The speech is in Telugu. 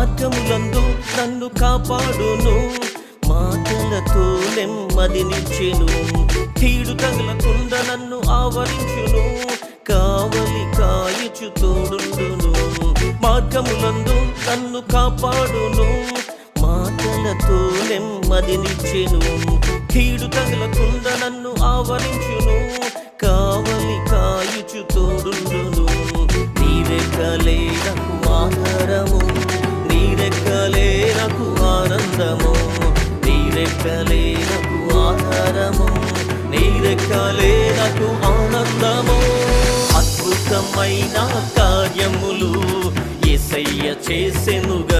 మార్గములందు నన్ను కాపాడును, మాటలతో నెమ్మదినిచ్చెను. కీడు తగలకుండా నన్ను ఆవరించును, కావలి కాయుచు తోడుండును. మార్గములందు నన్ను కాపాడును, మాటలతో నెమ్మదినిచ్చెను. కీడు తగలకుండా నన్ను ఆవరించును, కావలి కాయుచు తోడుండును. నీరెక్కలే నాకు ఆధారము, నీరెక్కలే నాకు ఆనందము, నీరెక్కలే నాకు ఆధారము, నీరెక్కలే నాకు ఆనందము. అద్భుతమైన కార్యములు యేసయ్య చేసెనుగా.